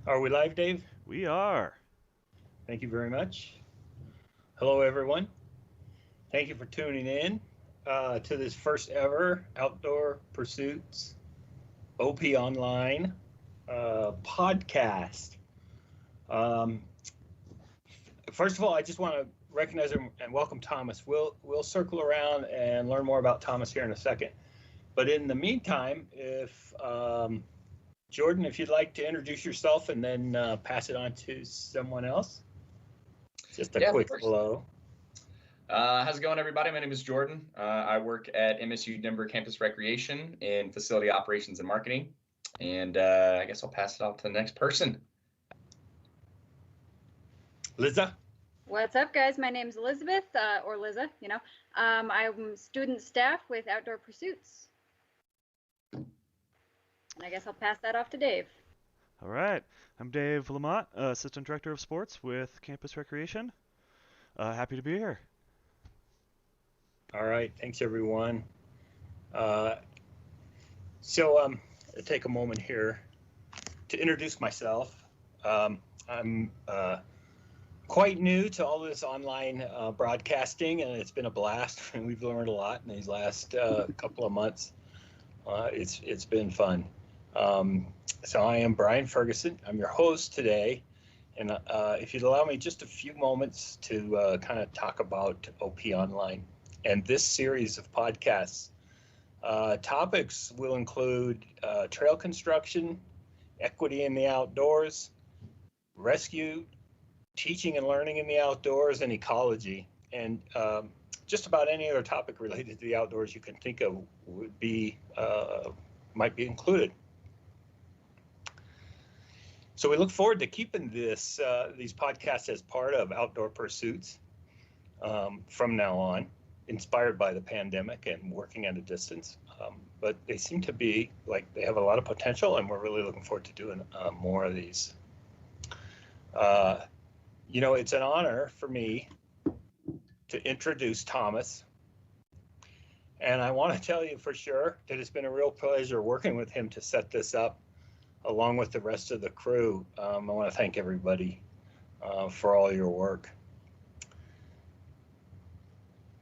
Are we live, Dave? We are. Thank you very much. Hello, everyone. Thank you for tuning in to this first ever Outdoor Pursuits OP Online podcast. Um, First of all, I just want to recognize and welcome Thomas. We'll circle around and learn more about Thomas here in a second. But in the meantime, if Jordan, if you'd like to introduce yourself and then pass it on to someone else. Just a quick hello. How's it going, everybody? My name is Jordan. I work at MSU Denver Campus Recreation in Facility Operations and Marketing. And I guess I'll pass it off to the next person. Liza? What's up, guys? My name's Elizabeth, or Liza, I'm student staff with Outdoor Pursuits. And I guess I'll pass that off to Dave. All right. I'm Dave Lamont, Assistant Director of Sports with Campus Recreation. Happy to be here. All right. Thanks, everyone. I'll take a moment here to introduce myself. I'm quite new to all this online broadcasting, and it's been a blast. And we've learned a lot in these last couple of months. It's been fun. So I am Brian Ferguson. I'm your host today. And if you'd allow me just a few moments to kind of talk about OP Online and this series of podcasts. Topics will include trail construction, equity in the outdoors, rescue, teaching and learning in the outdoors, and ecology. And just about any other topic related to the outdoors you can think of might be included. So we look forward to keeping these podcasts as part of Outdoor Pursuits from now on, inspired by the pandemic and working at a distance. But they seem to be like they have a lot of potential, and we're really looking forward to doing more of these. It's an honor for me to introduce Thomas. And I want to tell you for sure that it's been a real pleasure working with him to set this up, along with the rest of the crew. I want to thank everybody for all your work.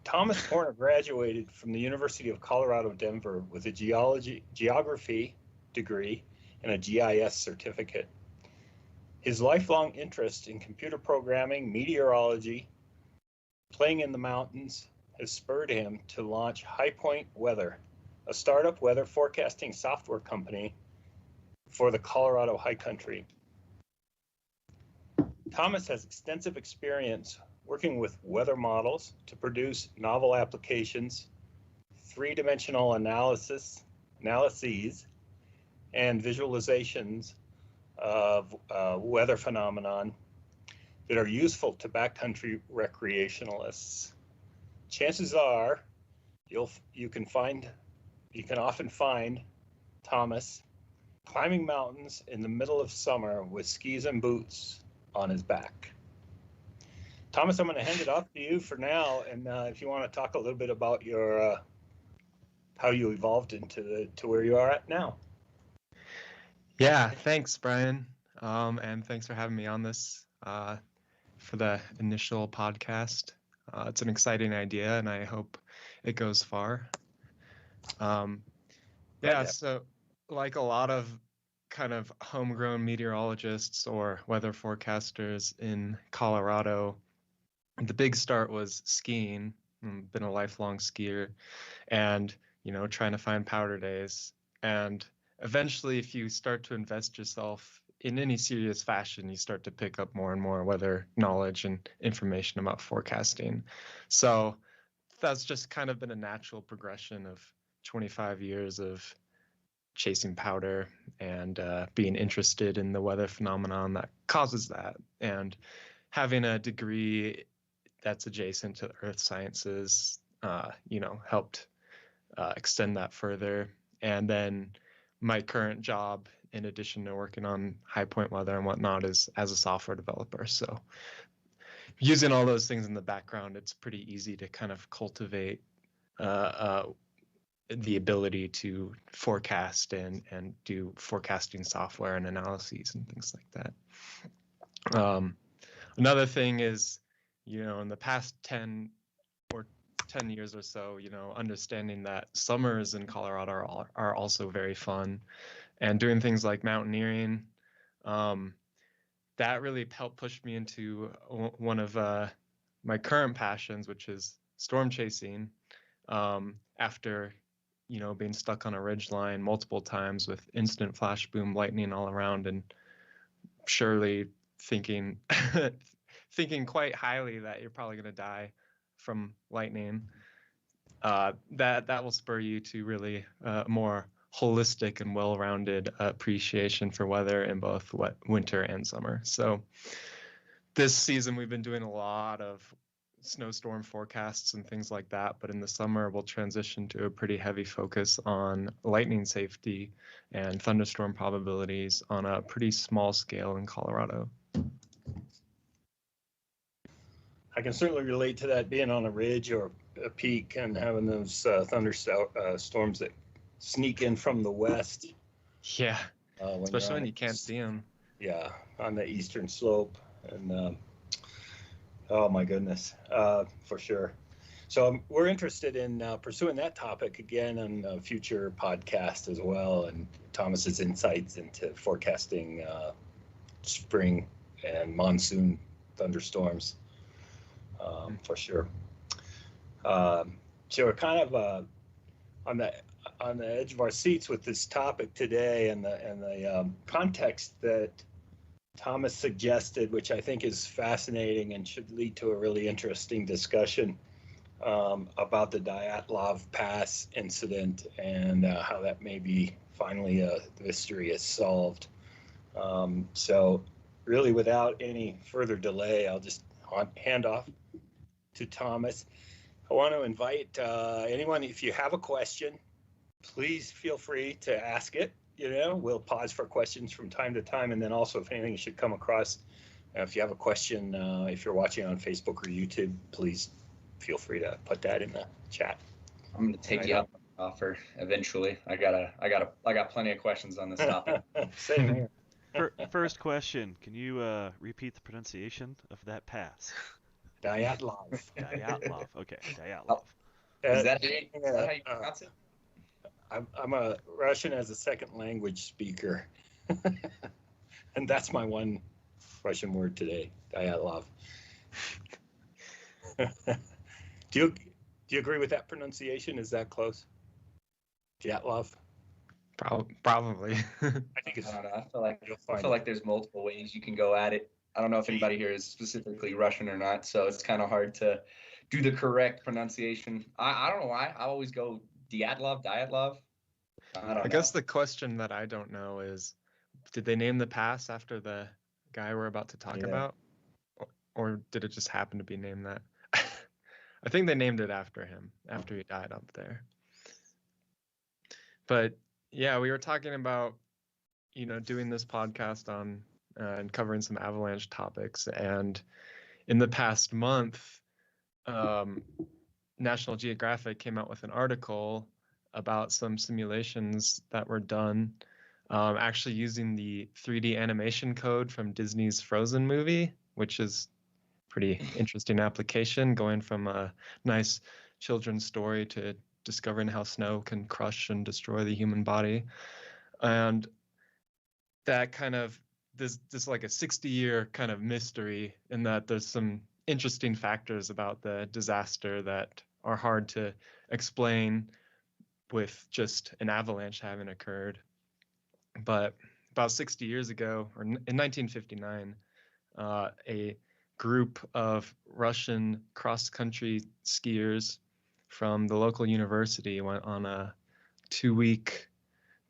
Thomas Horner graduated from the University of Colorado, Denver with a geography degree and a GIS certificate. His lifelong interest in computer programming, meteorology, playing in the mountains has spurred him to launch Highpoint Weather, a startup weather forecasting software company for the Colorado high country. Thomas has extensive experience working with weather models to produce novel applications, three-dimensional analyses, and visualizations of weather phenomenon that are useful to backcountry recreationalists. Chances are you can often find Thomas climbing mountains in the middle of summer with skis and boots on his back. Thomas, I'm going to hand it off to you for now, and if you want to talk a little bit about your how you evolved to where you are at now. Yeah, thanks, Brian, and thanks for having me on this for the initial podcast. It's an exciting idea, and I hope it goes far. So like a lot of kind of homegrown meteorologists or weather forecasters in Colorado, the big start was skiing. I've been a lifelong skier, and trying to find powder days. And eventually, if you start to invest yourself in any serious fashion, you start to pick up more and more weather knowledge and information about forecasting. So that's just kind of been a natural progression of 25 years of chasing powder and being interested in the weather phenomenon that causes that, and having a degree that's adjacent to earth sciences helped extend that further. And then my current job, in addition to working on Highpoint Weather and whatnot, is as a software developer. So using all those things in the background, it's pretty easy to kind of cultivate the ability to forecast and do forecasting software and analyses and things like that. Another thing is, in the past 10 years or so, understanding that summers in Colorado are also very fun, and doing things like mountaineering, that really helped push me into one of my current passions, which is storm chasing. After being stuck on a ridge line multiple times with instant flash boom lightning all around, and surely thinking quite highly that you're probably going to die from lightning, that will spur you to really more holistic and well-rounded appreciation for weather in both winter and summer. So this season we've been doing a lot of snowstorm forecasts and things like that, but in the summer we'll transition to a pretty heavy focus on lightning safety and thunderstorm probabilities on a pretty small scale in Colorado. I can certainly relate to that, being on a ridge or a peak and having those thunderstorms that sneak in from the west. Yeah, especially when you can't see them. Yeah, on the eastern slope. And oh my goodness, for sure. So we're interested in pursuing that topic again on a future podcast as well, and Thomas's insights into forecasting spring and monsoon thunderstorms, for sure. So we're kind of on the edge of our seats with this topic today, and the context that Thomas suggested, which I think is fascinating and should lead to a really interesting discussion about the Dyatlov Pass incident and how that may be finally the mystery is solved. So really, without any further delay, I'll just hand off to Thomas. I want to invite anyone, if you have a question, please feel free to ask it. We'll pause for questions from time to time, and then also if anything you should come across, if you have a question, if you're watching on Facebook or YouTube, please feel free to put that in the chat. I'm going to take you up on the offer eventually. I got plenty of questions on this topic. Same here. First question: can you repeat the pronunciation of that pass? Dyatlov. Dyatlov. Okay, Dyatlov. Is that how you pronounce it? I'm a Russian as a second language speaker, and that's my one Russian word today, Dyatlov. Do you agree with that pronunciation? Is that close? Dyatlov? Probably. I don't know. I feel like there's multiple ways you can go at it. I don't know if anybody here is specifically Russian or not, so it's kind of hard to do the correct pronunciation. I don't know why. I always go Dyatlov. I guess the question that I don't know is, did they name the pass after the guy we're about to talk about? Or did it just happen to be named that? I think they named it after him, after he died up there. But yeah, we were talking about, doing this podcast on and covering some avalanche topics. And in the past month, National Geographic came out with an article about some simulations that were done actually using the 3D animation code from Disney's Frozen movie, which is pretty interesting application, going from a nice children's story to discovering how snow can crush and destroy the human body. And that kind of this like a 60-year kind of mystery, in that there's some interesting factors about the disaster that are hard to explain with just an avalanche having occurred. But about 60 years ago, or in 1959, a group of Russian cross-country skiers from the local university went on a 2-week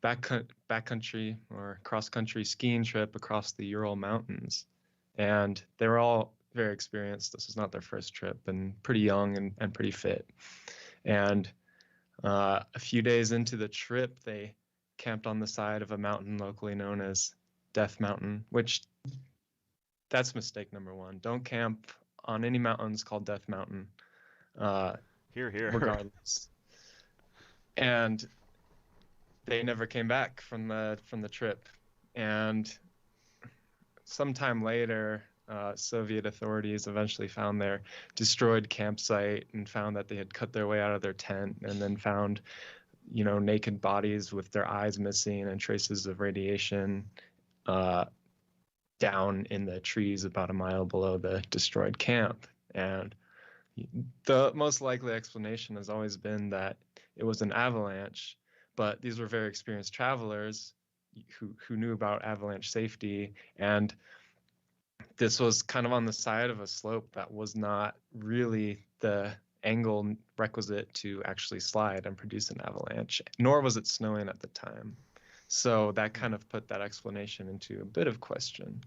backcountry or cross-country skiing trip across the Ural Mountains. And they were all very experienced. This was not their first trip, and pretty young and pretty fit. And a few days into the trip, they camped on the side of a mountain locally known as Death Mountain, which that's mistake number one. Don't camp on any mountains called Death Mountain. Here. Regardless. and they never came back from the trip. And sometime later, Soviet authorities eventually found their destroyed campsite and found that they had cut their way out of their tent, and then found, naked bodies with their eyes missing and traces of radiation down in the trees about a mile below the destroyed camp. And the most likely explanation has always been that it was an avalanche, but these were very experienced travelers who knew about avalanche safety, and this was kind of on the side of a slope that was not really the angle requisite to actually slide and produce an avalanche, nor was it snowing at the time. So that kind of put that explanation into a bit of question.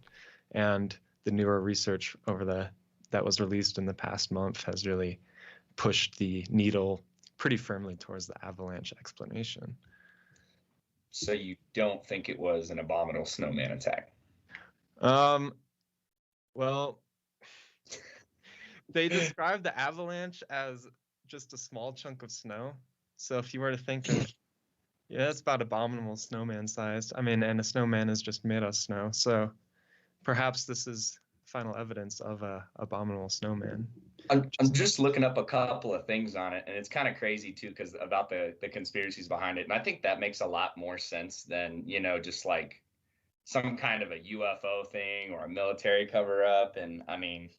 And the newer research that was released in the past month has really pushed the needle pretty firmly towards the avalanche explanation. So you don't think it was an abominable snowman attack? Well, they described the avalanche as just a small chunk of snow. So if you were to think of, it's about abominable snowman sized. I mean, and a snowman is just made of snow. So perhaps this is final evidence of a abominable snowman. I'm just looking up a couple of things on it, and it's kind of crazy too, because about the conspiracies behind it. And I think that makes a lot more sense than, just like some kind of a UFO thing or a military cover up. And I mean,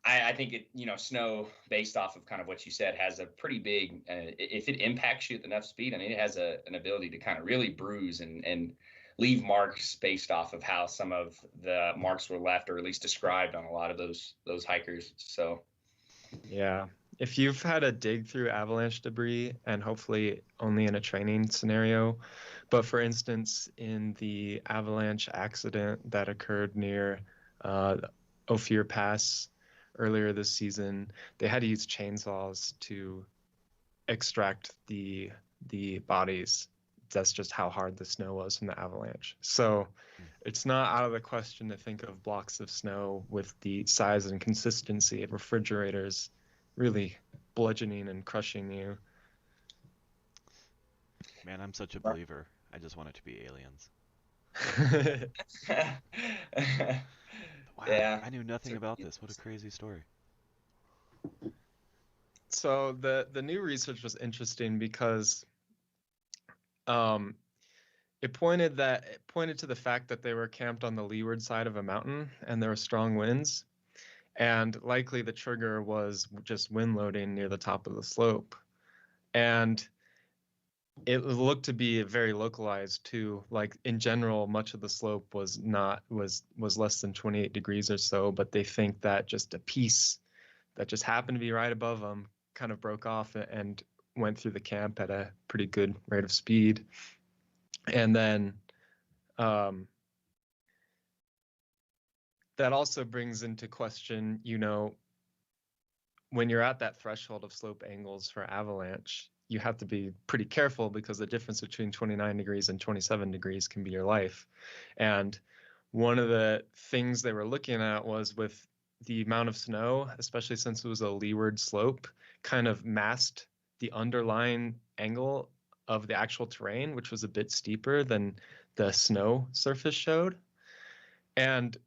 I think it, snow, based off of kind of what you said, has a pretty big, if it impacts you at enough speed, I mean, it has an ability to kind of really bruise and leave marks based off of how some of the marks were left, or at least described on a lot of those hikers. So, yeah, if you've had to dig through avalanche debris, and hopefully only in a training scenario, but for instance, in the avalanche accident that occurred near Ophir Pass earlier this season, they had to use chainsaws to extract the bodies. That's just how hard the snow was from the avalanche. So it's not out of the question to think of blocks of snow with the size and consistency of refrigerators really bludgeoning and crushing you. Man, I'm such a believer. I just want it to be aliens. Wow, yeah, I knew nothing about this. What a crazy story. So the new research was interesting because it pointed to the fact that they were camped on the leeward side of a mountain and there were strong winds, and likely the trigger was just wind loading near the top of the slope. And it looked to be very localized too. Like in general, much of the slope was less than 28 degrees or so, but they think that just a piece that just happened to be right above them kind of broke off and went through the camp at a pretty good rate of speed. And then that also brings into question, when you're at that threshold of slope angles for avalanche, you have to be pretty careful because the difference between 29 degrees and 27 degrees can be your life. And one of the things they were looking at was with the amount of snow, especially since it was a leeward slope, kind of masked the underlying angle of the actual terrain, which was a bit steeper than the snow surface showed. And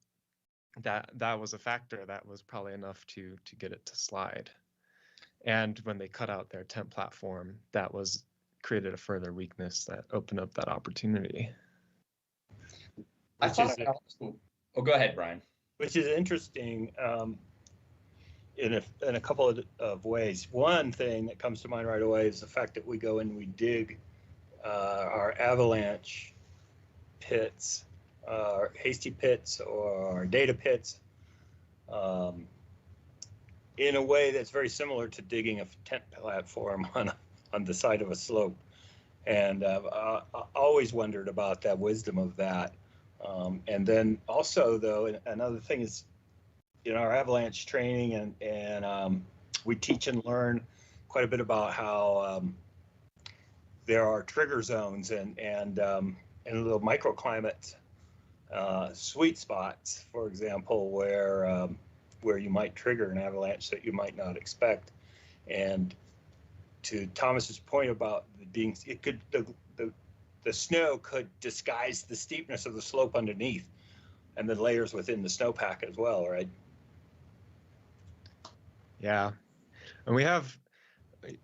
that was a factor that was probably enough to get it to slide. And when they cut out their tent platform, that was created a further weakness that opened up that opportunity. I thought go ahead, Brian. Which is interesting in a couple of ways. One thing that comes to mind right away is the fact that we go and we dig our avalanche pits, our hasty pits or our data pits, in a way that's very similar to digging a tent platform on the side of a slope. And I've always wondered about that wisdom of that. And then also, though, another thing is, in our avalanche training, and we teach and learn quite a bit about how there are trigger zones and little microclimate sweet spots, for example, where you might trigger an avalanche that you might not expect. And Thomas's point about being, it could the snow could disguise the steepness of the slope underneath and the layers within the snowpack as well, right? Yeah, and we have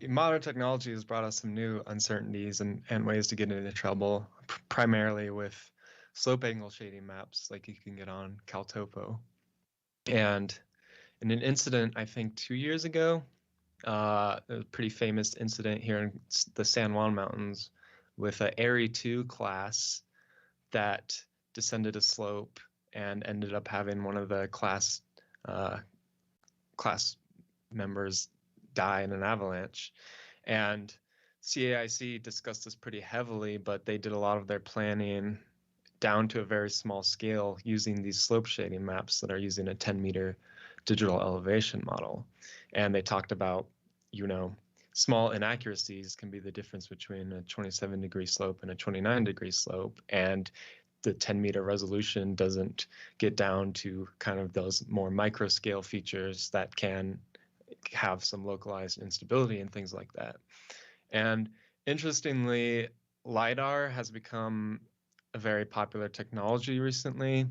modern technology has brought us some new uncertainties and ways to get into trouble, primarily with slope angle shading maps like you can get on CalTopo. And in an incident, I think 2 years ago, a pretty famous incident here in the San Juan Mountains with an Airy 2 class that descended a slope and ended up having one of the class members die in an avalanche. And CAIC discussed this pretty heavily, but they did a lot of their planning down to a very small scale using these slope shading maps that are using a 10-meter digital elevation model. And they talked about, small inaccuracies can be the difference between a 27-degree slope and a 29-degree slope. And the 10-meter resolution doesn't get down to kind of those more micro scale features that can have some localized instability and things like that. And interestingly, LiDAR has become a very popular technology recently.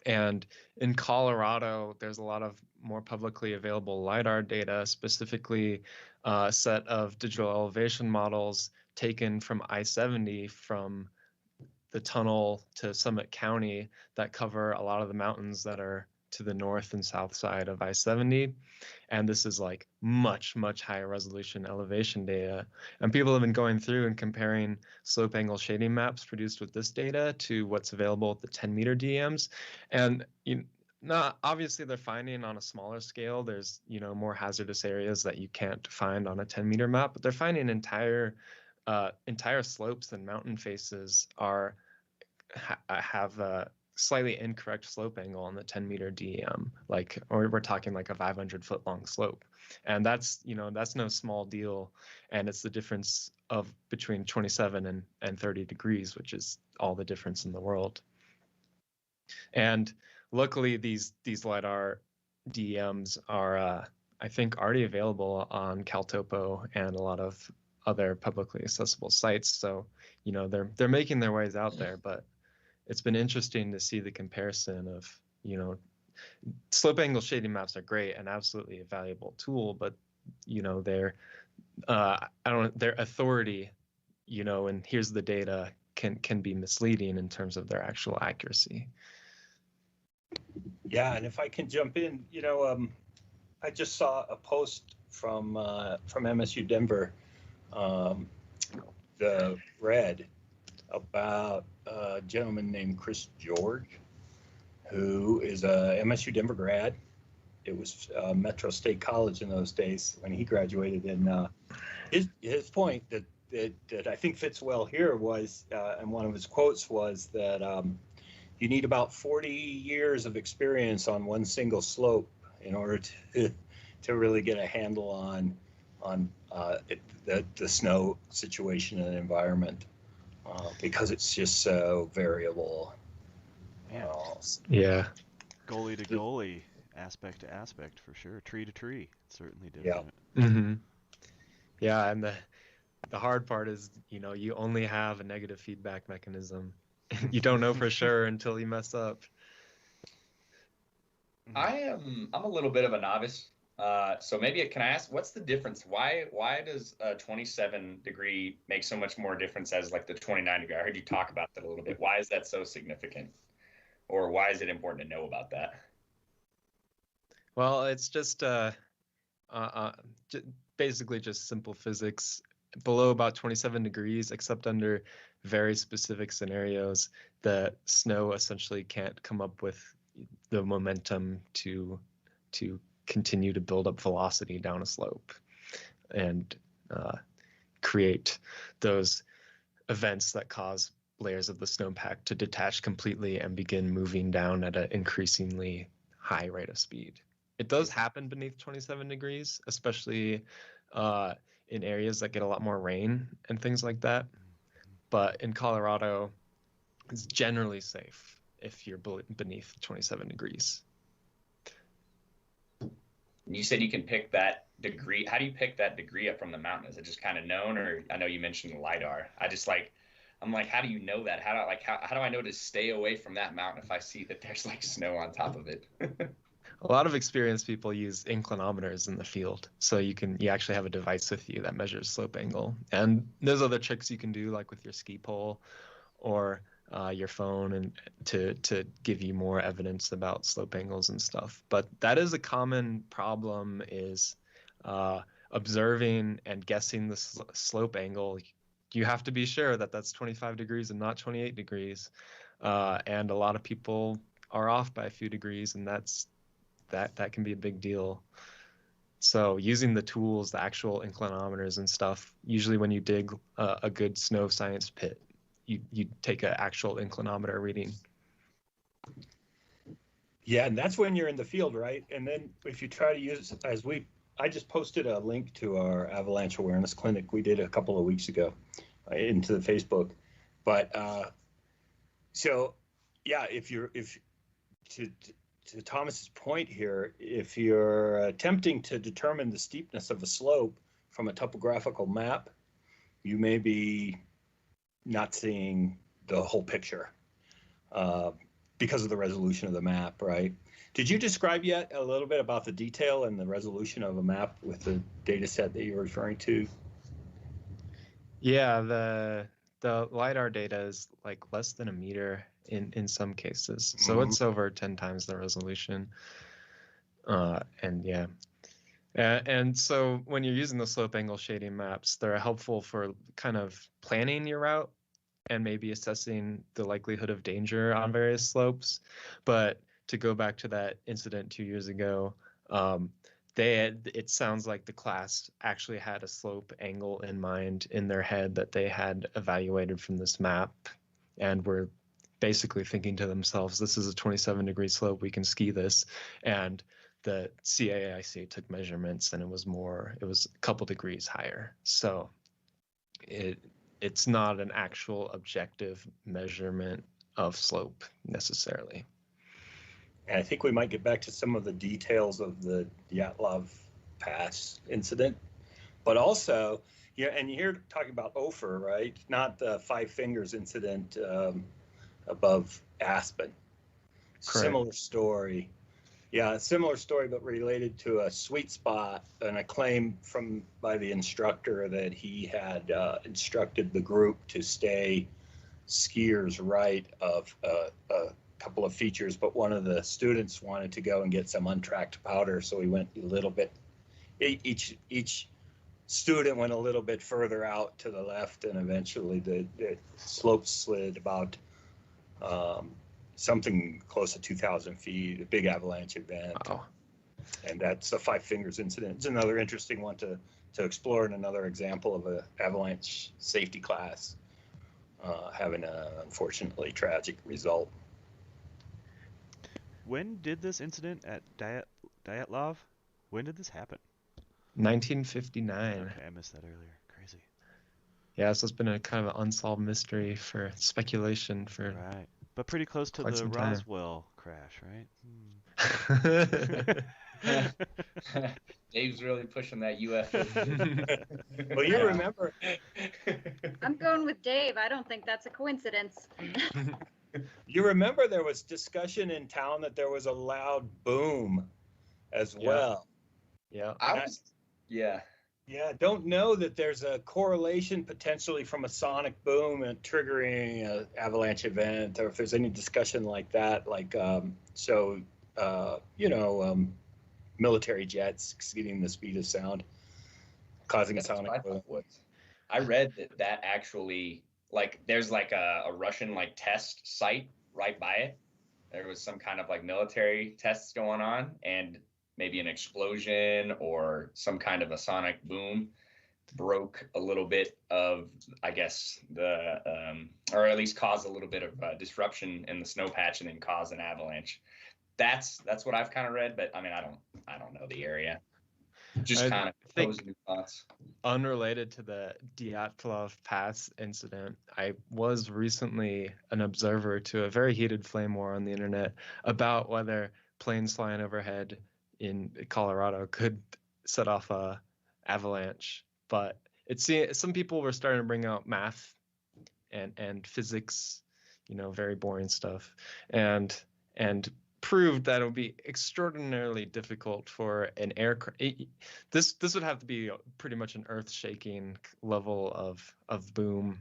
And in Colorado, there's a lot of more publicly available LiDAR data, specifically a set of digital elevation models taken from I-70 from the tunnel to Summit County that cover a lot of the mountains that are to the north and south side of I-70. And this is like much, much higher resolution elevation data. And people have been going through and comparing slope angle shading maps produced with this data to what's available at the 10-meter DMs. And obviously they're finding on a smaller scale, there's, more hazardous areas that you can't find on a 10-meter map, but they're finding entire slopes and mountain faces have a slightly incorrect slope angle on the 10-meter DEM, or we're talking like a 500-foot long slope. And that's no small deal. And it's the difference of between 27 and 30 degrees, which is all the difference in the world. And luckily these LiDAR DEMs are, I think, already available on CalTopo and a lot of other publicly accessible sites. So, they're making their ways out there, but it's been interesting to see the comparison of, slope angle shading maps are great and absolutely a valuable tool, but, their authority, and here's the data can be misleading in terms of their actual accuracy. Yeah, and if I can jump in, I just saw a post from MSU Denver, the Red, about a gentleman named Chris George, who is a MSU Denver grad. It was Metro State College in those days when he graduated. And his point that I think fits well here was, and one of his quotes was that you need about 40 years of experience on one single slope in order to really get a handle on the snow situation and environment. Because it's just so variable. Yeah. Goalie to goalie, aspect to aspect, for sure. Tree to tree, certainly different. Yeah. Mm-hmm. Yeah, and the hard part is, you only have a negative feedback mechanism. You don't know for sure until you mess up. I'm a little bit of a novice. So maybe can I ask, what's the difference? Why does a 27-degree make so much more difference as like the 29-degree? I heard you talk about that a little bit. Why is that so significant? Or why is it important to know about that? Well, it's just basically just simple physics. Below about 27 degrees, except under very specific scenarios, the snow essentially can't come up with the momentum to continue to build up velocity down a slope and create those events that cause layers of the snowpack to detach completely and begin moving down at an increasingly high rate of speed. It does happen beneath 27 degrees, especially in areas that get a lot more rain and things like that. But in Colorado, it's generally safe if you're beneath 27 degrees. You said you can pick that degree? How do you pick that degree up from the mountain? Is it just kind of known, or I know you mentioned the LiDAR. I'm like, how do you know that? How do I know to stay away from that mountain if I see that there's like snow on top of it? A lot of experienced people use inclinometers in the field, so you actually have a device with you that measures slope angle. And there's other tricks you can do, like with your ski pole or your phone, and to give you more evidence about slope angles and stuff. But that is a common problem, is observing and guessing the slope angle. You have to be sure that that's 25 degrees and not 28 degrees. And a lot of people are off by a few degrees, and that can be a big deal. So using the tools, the actual inclinometers and stuff, usually when you dig a good snow science pit, you take an actual inclinometer reading. Yeah, and that's when you're in the field, right? And then if you try to use, I just posted a link to our Avalanche Awareness Clinic we did a couple of weeks ago into the Facebook. But so yeah, to Thomas's point here, if you're attempting to determine the steepness of a slope from a topographical map, you may be not seeing the whole picture because of the resolution of the map, right? Did you describe yet a little bit about the detail and the resolution of a map with the data set that you're referring to? Yeah, the LiDAR data is like less than a meter in some cases. So it's over 10 times the resolution. And yeah. And so when you're using the slope angle shading maps, they're helpful for kind of planning your route and maybe assessing the likelihood of danger on various slopes. But to go back to that incident 2 years ago, it sounds like the class actually had a slope angle in mind in their head that they had evaluated from this map, and were basically thinking to themselves, this is a 27-degree slope, we can ski this. And the CAIC took measurements, and it was a couple degrees higher. So it's not an actual objective measurement of slope necessarily. And I think we might get back to some of the details of the Dyatlov Pass incident, but also, and you're talking about Ophir, right? Not the Five Fingers incident above Aspen. Correct. Similar story. Yeah, a similar story, but related to a sweet spot and a claim by the instructor that he had instructed the group to stay skiers right of a couple of features, but one of the students wanted to go and get some untracked powder, so he went a little bit. Each student went a little bit further out to the left, and eventually the slope slid about something close to 2,000 feet, a big avalanche event. Wow. And that's the Five Fingers incident. It's another interesting one to explore, and another example of an avalanche safety class having an unfortunately tragic result. When did this incident at Dyatlov? When did this happen? 1959. Okay, I missed that earlier. Crazy. Yeah, so it's been a kind of an unsolved mystery for speculation for Right, but pretty close to quite the some time. Roswell crash, right? Dave's really pushing that UFO. Well, you remember. I'm going with Dave. I don't think that's a coincidence. You remember there was discussion in town that there was a loud boom as well. Yeah. Yeah. Yeah, don't know that there's a correlation potentially from a sonic boom and triggering an avalanche event, or if there's any discussion like that, like military jets exceeding the speed of sound, causing a sonic boom. I read that actually, like, there's like a Russian like test site right by it. There was some kind of like military tests going on, and maybe an explosion or some kind of a sonic boom broke a little bit of, I guess, or at least caused a little bit of disruption in the snow patch, and then caused an avalanche. That's what I've kind of read, but I mean, I don't know the area. Just kind of posing thoughts. Unrelated to the Dyatlov Pass incident, I was recently an observer to a very heated flame war on the internet about whether planes flying overhead in Colorado could set off a avalanche. But some people were starting to bring out math and physics, very boring stuff, and proved that it would be extraordinarily difficult for an aircraft. This would have to be pretty much an earth-shaking level of boom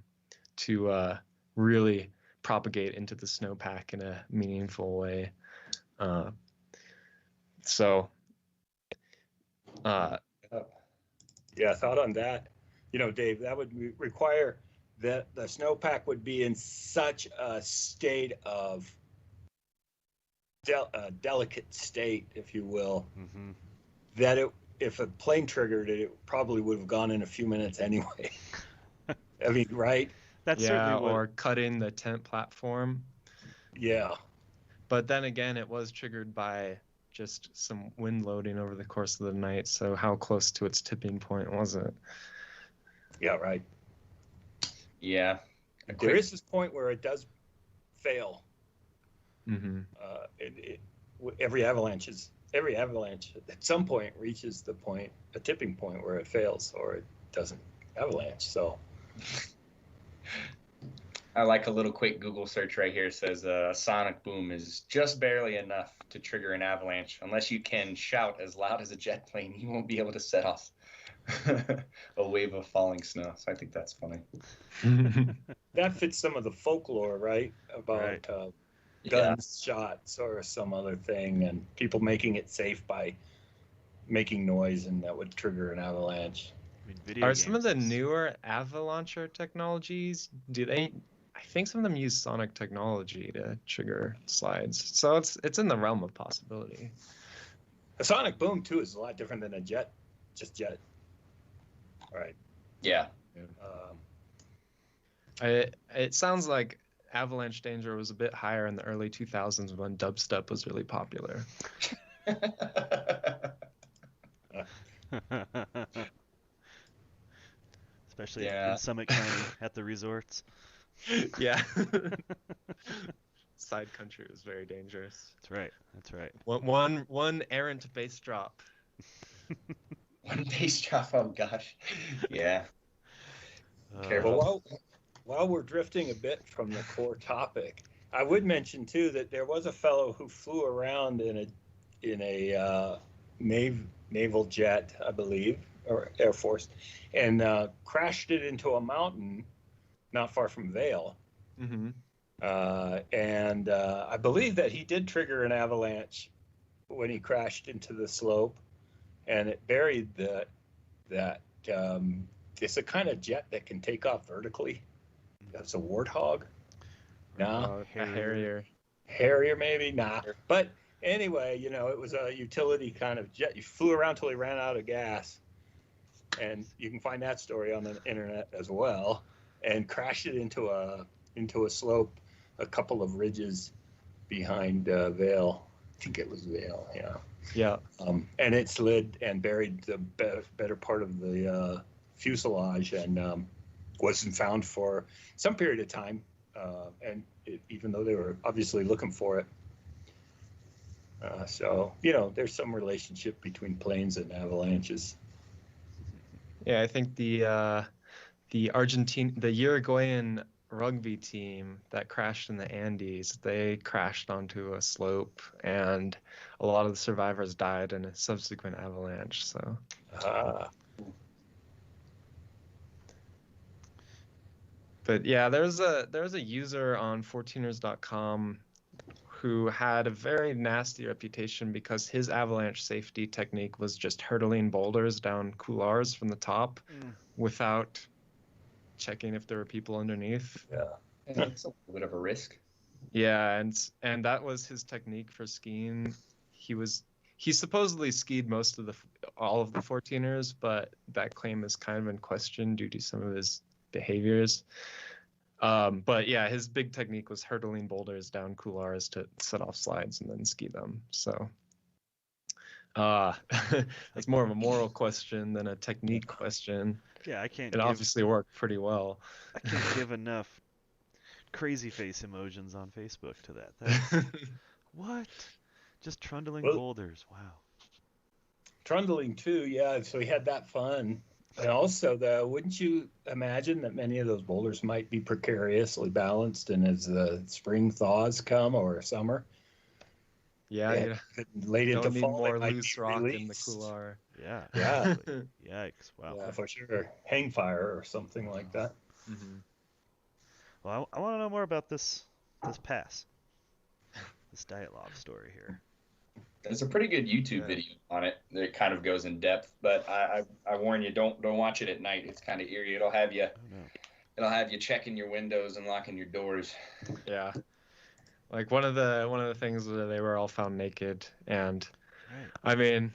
to really propagate into the snowpack in a meaningful way. Yeah, thought on that. Dave, that would require that the snowpack would be in such a state of delicate state, if you will, that if a plane triggered it, it probably would have gone in a few minutes anyway. I mean, right? That's certainly what... or cutting the tent platform. Yeah. But then again, it was triggered by just some wind loading over the course of the night. So how close to its tipping point was it? Yeah, right. Yeah. There is this point where it does fail. Mm-hmm. Every avalanche at some point reaches a tipping point where it fails or it doesn't avalanche. So I like a little quick Google search right here. It says a sonic boom is just barely enough to trigger an avalanche. Unless you can shout as loud as a jet plane, you won't be able to set off a wave of falling snow. So I think that's funny. That fits some of the folklore, right? About gunshots or some other thing, and people making it safe by making noise, and that would trigger an avalanche. Are some of the newer Avalanche technologies, I think some of them use sonic technology to trigger slides. So it's in the realm of possibility. A sonic boom too is a lot different than a jet. Right. Yeah. It sounds like avalanche danger was a bit higher in the early 2000s when dubstep was really popular. Especially in Summit County at the resorts. Yeah. Side country was very dangerous. That's right. One errant bass drop. One bass drop, oh gosh. Yeah. Careful. While we're drifting a bit from the core topic, I would mention too that there was a fellow who flew around in a naval jet, I believe, or Air Force, and crashed it into a mountain not far from Vail. Mm-hmm. And I believe that he did trigger an avalanche when he crashed into the slope, and it buried that. It's a kind of jet that can take off vertically. That's a Warthog. No, Harrier maybe. Nah, but anyway, it was a utility kind of jet. You flew around till he ran out of gas, and you can find that story on the internet as well. And crashed it into a slope, a couple of ridges behind Vail. I think it was Vail. Yeah. Yeah. And it slid and buried the better part of the fuselage, and wasn't found for some period of time. And even though they were obviously looking for it. So, there's some relationship between planes and avalanches. Yeah, I think the Uruguayan rugby team that crashed in the Andes, they crashed onto a slope, and a lot of the survivors died in a subsequent avalanche. So. But yeah, there was a user on 14ers.com who had a very nasty reputation because his avalanche safety technique was just hurtling boulders down couloirs from the top without checking if there were people underneath. Yeah, it's a little bit of a risk. Yeah, and that was his technique for skiing. He supposedly skied all of the 14ers, but that claim is kind of in question due to some of his behaviors. But yeah, his big technique was hurtling boulders down couloirs to set off slides and then ski them. So that's more of a moral question than a technique question. Yeah, I can't. It obviously worked pretty well. I can't give enough crazy face emojis on Facebook to that. What? Just trundling boulders. Wow. trundling too. Yeah, so we had that fun. And also, though, wouldn't you imagine that many of those boulders might be precariously balanced, and as the spring thaws come or summer, Yeah, you late into don't need fall, more they might loose be rock in the released. couloir. Yeah. Yeah. Exactly. Yikes! Wow. Yeah, for sure. Hang fire or something like that. Mm-hmm. Well, I want to know more about this pass, this dialogue story here. There's a pretty good YouTube video on it that kind of goes in depth, but I warn you, don't watch it at night. It's kind of eerie. It'll have you checking your windows and locking your doors. Yeah. Like one of the things where they were all found naked, and I mean,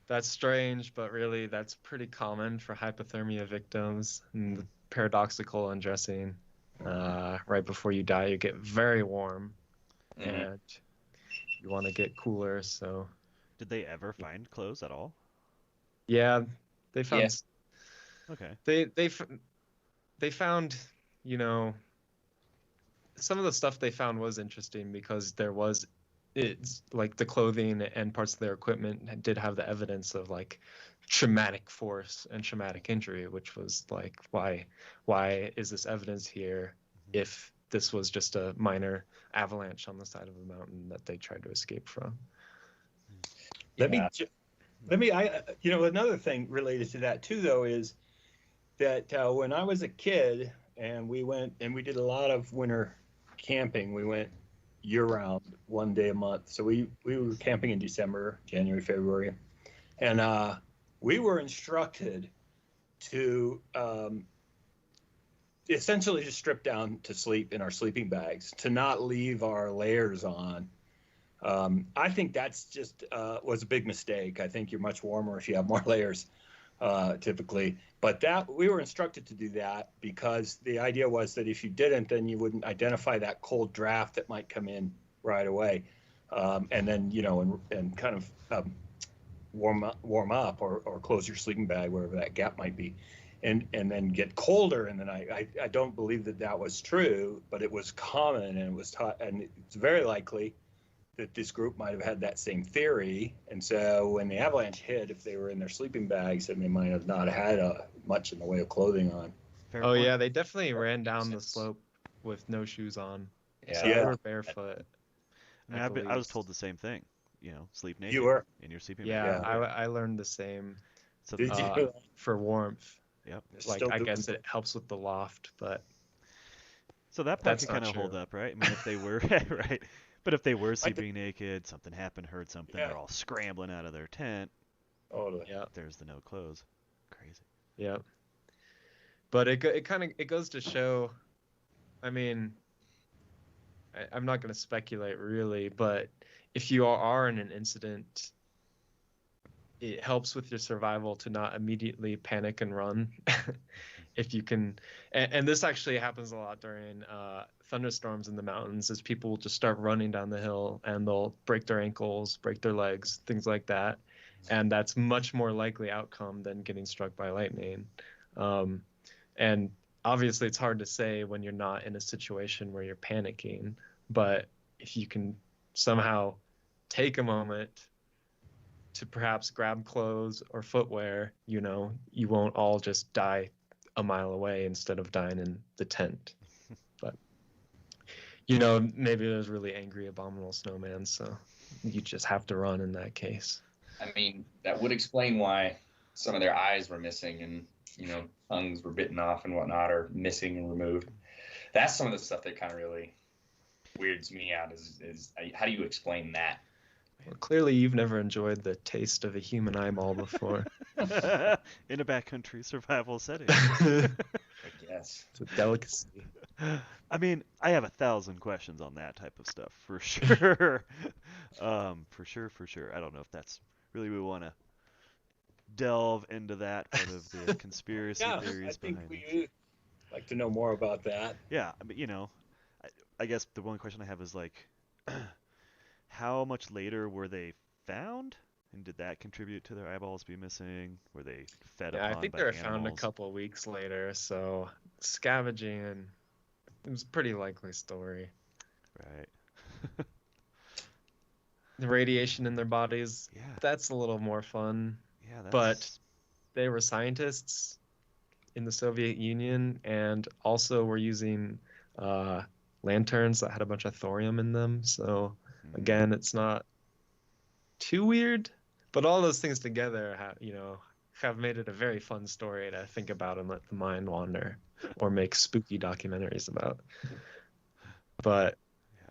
that's strange, but really that's pretty common for hypothermia victims. And the paradoxical undressing, right before you die, you get very warm, and you want to get cooler. So, did they ever find clothes at all? Yeah, they found. Yeah. Okay. They found, you know, some of the stuff they found was interesting because it's like the clothing and parts of their equipment did have the evidence of like traumatic force and traumatic injury, which was like, why is this evidence here if this was just a minor avalanche on the side of a mountain that they tried to escape from? Let me, another thing related to that too, though, is that when I was a kid and we went and we did a lot of winter camping, we went year round, one day a month. So we were camping in December, January, February, and we were instructed to essentially just strip down to sleep in our sleeping bags, to not leave our layers on. I think that's just was a big mistake. I think you're much warmer if you have more layers, typically. But that we were instructed to do that because the idea was that if you didn't, then you wouldn't identify that cold draft that might come in right away, and then and kind of warm up or close your sleeping bag wherever that gap might be, and then get colder. And then I don't believe that was true, but it was common and it was taught, and it's very likely that this group might have had that same theory. And so when the avalanche hit, if they were in their sleeping bags, then they might have not had much in the way of clothing on. Fair point. Yeah, they definitely ran down the slope with no shoes on. Yeah. So they were barefoot. I was told the same thing. Sleep naked. You were in your sleeping bag. Yeah, I learned the same. So, did you? For warmth. Yep. Like I guess it helps with the loft, but so that part can kind of hold up, right? I mean, if they were right. But if they were sleeping naked, something happened, heard something, they're all scrambling out of their tent. Oh, yeah. There's the no clothes. Crazy. Yeah. But it goes to show. I mean, I'm not going to speculate really, but if you are in an incident, it helps with your survival to not immediately panic and run. If you can, and this actually happens a lot during thunderstorms in the mountains, is people will just start running down the hill and they'll break their ankles, break their legs, things like that. And that's much more likely outcome than getting struck by lightning. And obviously it's hard to say when you're not in a situation where you're panicking, but if you can somehow take a moment to perhaps grab clothes or footwear, you won't all just die a mile away instead of dying in the tent. But maybe there's really angry abominable snowman, so you just have to run in that case. I mean, that would explain why some of their eyes were missing and tongues were bitten off and whatnot, or missing and removed. That's some of the stuff that kind of really weirds me out. Is how do you explain that? Well, clearly you've never enjoyed the taste of a human eyeball before. In a backcountry survival setting. I guess. It's a delicacy. I mean, I have 1,000 questions on that type of stuff, for sure. For sure. I don't know if that's really we want to delve into that part of the conspiracy theories behind it. I think we'd like to know more about that. Yeah, but I guess the one question I have is like, how much later were they found? And did that contribute to their eyeballs be missing? Were they fed upon I think by they were animals? found a couple of weeks later, so scavenging, it was a pretty likely story. Right. the radiation in their bodies. Yeah. That's a little more fun. Yeah, that's But they were scientists in the Soviet Union and also were using lanterns that had a bunch of thorium in them. So again, it's not too weird, but all those things together have made it a very fun story to think about and let the mind wander or make spooky documentaries about. But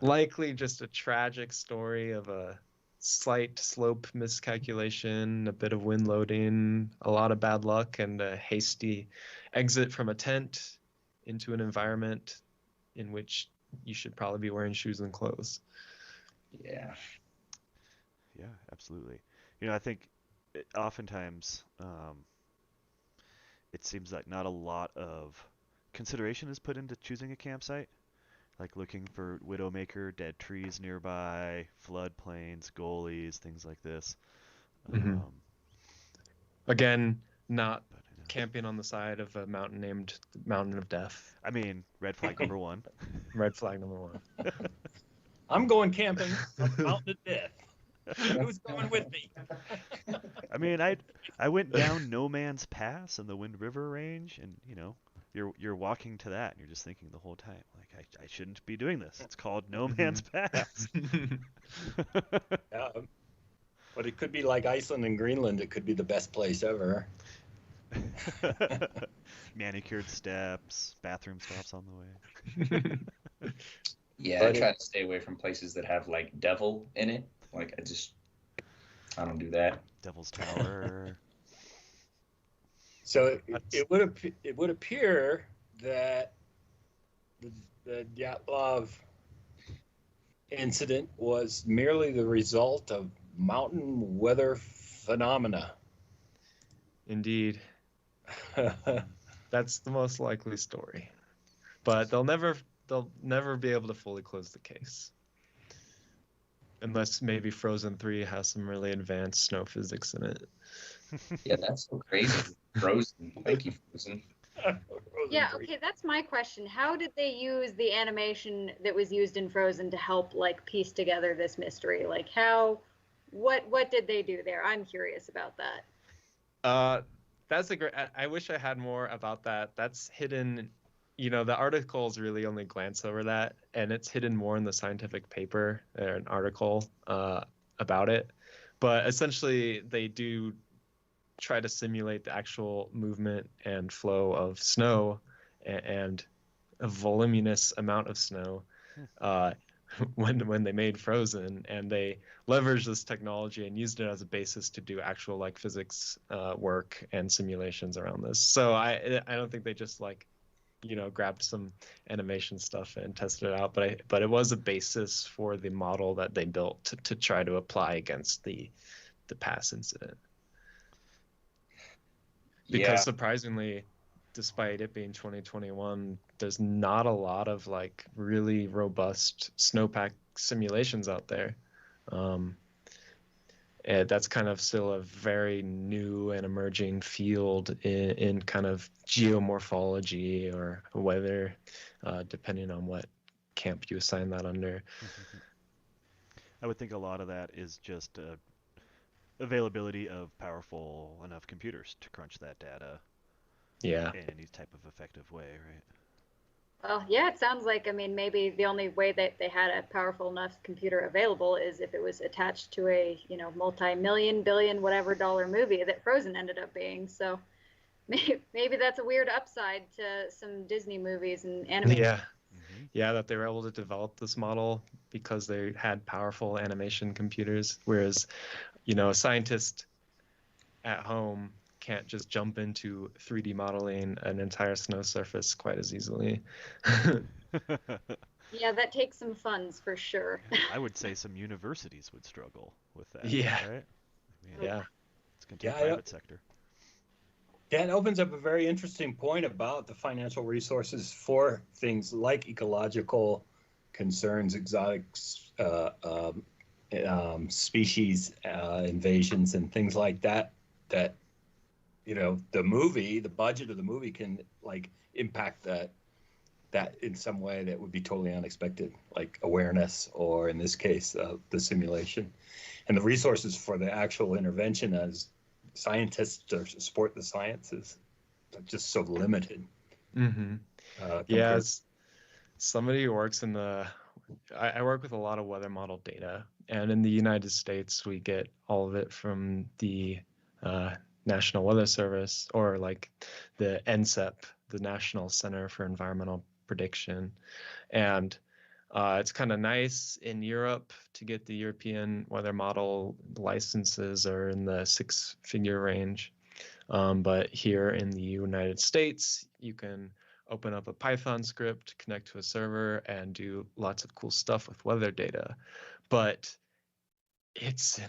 likely just a tragic story of a slight slope miscalculation, a bit of wind loading, a lot of bad luck, and a hasty exit from a tent into an environment in which you should probably be wearing shoes and clothes. Yeah. Yeah, absolutely. I think oftentimes it seems like not a lot of consideration is put into choosing a campsite, like looking for widowmaker, dead trees nearby, floodplains, goalies, things like this. Mhm. Again, not camping on the side of a mountain named Mountain of Death. I mean, red flag number one. Red flag number one. I'm going camping up the Mountain of Death. Who's going with me? I mean, I went down No Man's Pass in the Wind River Range, and you're walking to that, and you're just thinking the whole time, like, I shouldn't be doing this. It's called No Man's Pass. But it could be like Iceland and Greenland. It could be the best place ever. Manicured steps, bathroom stops on the way. Yeah, I try to stay away from places that have like devil in it. Like I don't do that. Devil's Tower. So it would appear that the Dyatlov incident was merely the result of mountain weather phenomena. Indeed. That's the most likely story. But they'll never be able to fully close the case. Unless maybe Frozen 3 has some really advanced snow physics in it. Yeah, that's so crazy. Frozen. Thank you, Frozen. Yeah, okay, that's my question. How did they use the animation that was used in Frozen to help piece together this mystery? Like what did they do there? I'm curious about that. That's a great. I wish I had more about that. That's hidden. The articles really only glance over that, and it's hidden more in the scientific paper or an article about it. But essentially, they do try to simulate the actual movement and flow of snow and a voluminous amount of snow when they made Frozen, and they leveraged this technology and used it as a basis to do actual physics work and simulations around this. So I don't think they just grabbed some animation stuff and tested it out, but it was a basis for the model that they built to try to apply against the past incident. Because surprisingly, despite it being 2021, there's not a lot of really robust snowpack simulations out there. And that's kind of still a very new and emerging field in kind of geomorphology or weather, depending on what camp you assign that under. I would think a lot of that is just availability of powerful enough computers to crunch that data. Yeah. In any type of effective way, right? Well, yeah, it sounds like, maybe the only way that they had a powerful enough computer available is if it was attached to a, multi-million, billion, whatever dollar movie that Frozen ended up being. So maybe that's a weird upside to some Disney movies and animation. Yeah. Yeah, that they were able to develop this model because they had powerful animation computers, whereas, a scientist at home can't just jump into 3D modeling an entire snow surface quite as easily. Yeah, that takes some funds for sure. I would say some universities would struggle with that. Yeah. Right? Yeah. It's going to take the private sector. Yeah, it opens up a very interesting point about the financial resources for things like ecological concerns, exotic species invasions, and things like that. That the budget of the movie can impact that that in some way that would be totally unexpected, like awareness, or in this case, the simulation. And the resources for the actual intervention as scientists to support the sciences are just so limited. Mm-hmm. Yeah. Somebody who works in I work with a lot of weather model data, and in the United States, we get all of it from the National Weather Service, or like the NCEP, the National Center for Environmental Prediction. And it's kind of nice in Europe to get the European weather model licenses are in the 6-figure range. But here in the United States, you can open up a Python script, connect to a server, and do lots of cool stuff with weather data. But it's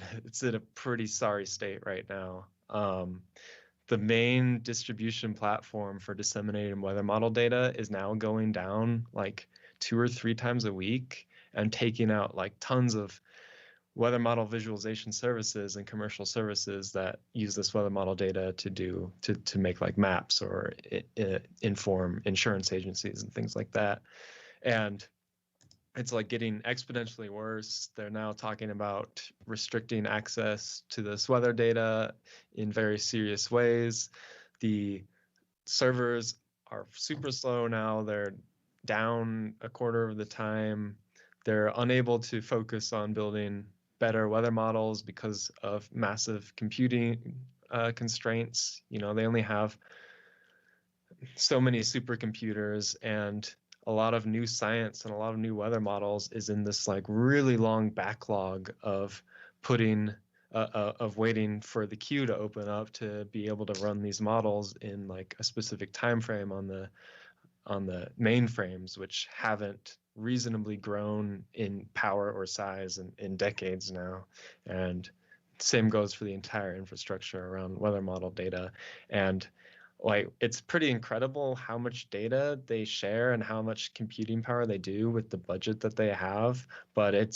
in a pretty sorry state right now. The main distribution platform for disseminating weather model data is now going down like 2 or 3 times a week and taking out like tons of weather model visualization services and commercial services that use this weather model data to make like maps or inform insurance agencies and things like that. And it's like getting exponentially worse. They're now talking about restricting access to this weather data in very serious ways. The servers are super slow now. They're down a quarter of the time. They're unable to focus on building better weather models because of massive computing constraints. They only have so many supercomputers, and a lot of new science and a lot of new weather models is in this like really long backlog of waiting for the queue to open up to be able to run these models in like a specific time frame on the mainframes, which haven't reasonably grown in power or size in decades now. And same goes for the entire infrastructure around weather model data. And like, it's pretty incredible how much data they share and how much computing power they do with the budget that they have. But it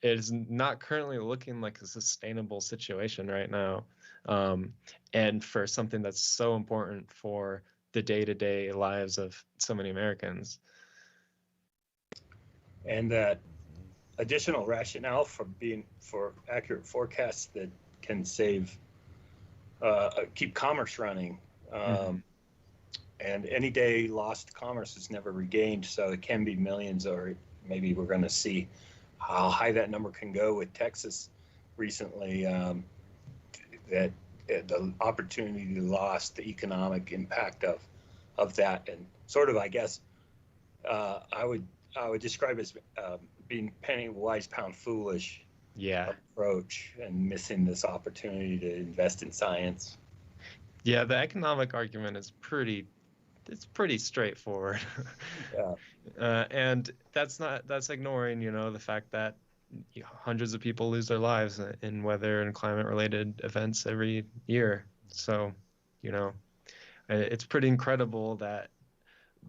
is not currently looking like a sustainable situation right now. And for something that's so important for the day-to-day lives of so many Americans. And that additional rationale for accurate forecasts that can keep commerce running. And any day lost commerce is never regained, so it can be millions, or maybe we're going to see how high that number can go with Texas recently. That the opportunity lost, the economic impact of that, and sort of, I guess, I would describe as being penny wise, pound foolish approach, and missing this opportunity to invest in science. Yeah, the economic argument is pretty straightforward. And that's ignoring, the fact that hundreds of people lose their lives in weather and climate related events every year. So, it's pretty incredible that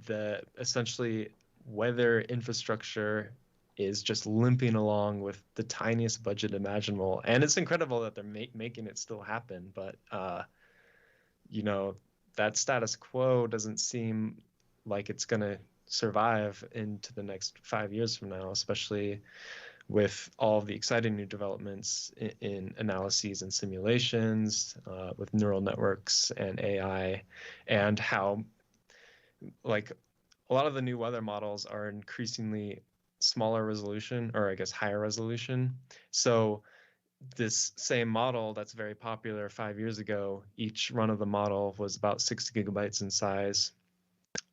the essentially weather infrastructure is just limping along with the tiniest budget imaginable. And it's incredible that they're making it still happen. But, that status quo doesn't seem like it's going to survive into the next 5 years from now, especially with all of the exciting new developments in analyses and simulations, with neural networks and AI, and how like a lot of the new weather models are increasingly smaller resolution, or I guess higher resolution. So this same model that's very popular 5 years ago, each run of the model was about 60 gigabytes in size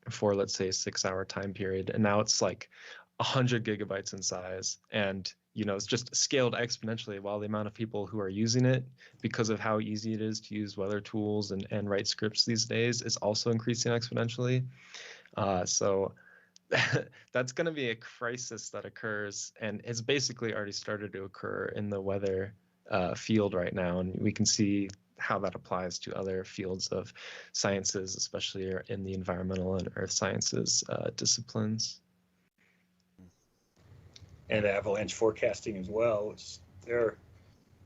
for, let's say, a 6-hour time period. And now it's like 100 gigabytes in size. And, it's just scaled exponentially while the amount of people who are using it, because of how easy it is to use weather tools and write scripts these days, is also increasing exponentially. So that's going to be a crisis that occurs, and it's basically already started to occur in the weather field right now. And we can see how that applies to other fields of sciences, especially in the environmental and earth sciences disciplines. And avalanche forecasting as well. Their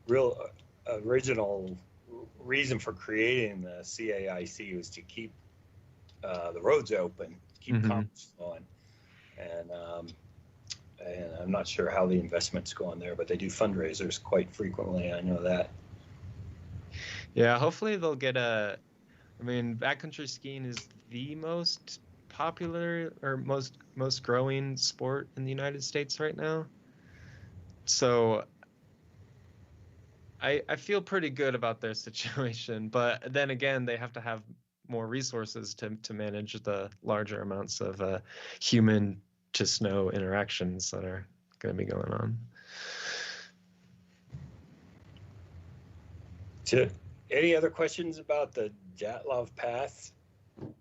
real original reason for creating the CAIC was to keep the roads open, keep Mhm. commerce flowing. And I'm not sure how the investments go on there, but they do fundraisers quite frequently. I know that. Yeah, hopefully they'll get a. I mean, backcountry skiing is the most popular or most growing sport in the United States right now. So I feel pretty good about their situation, but then again, they have to have more resources to manage the larger amounts of human to snow interactions that are going to be going on. So, any other questions about the Dyatlov Pass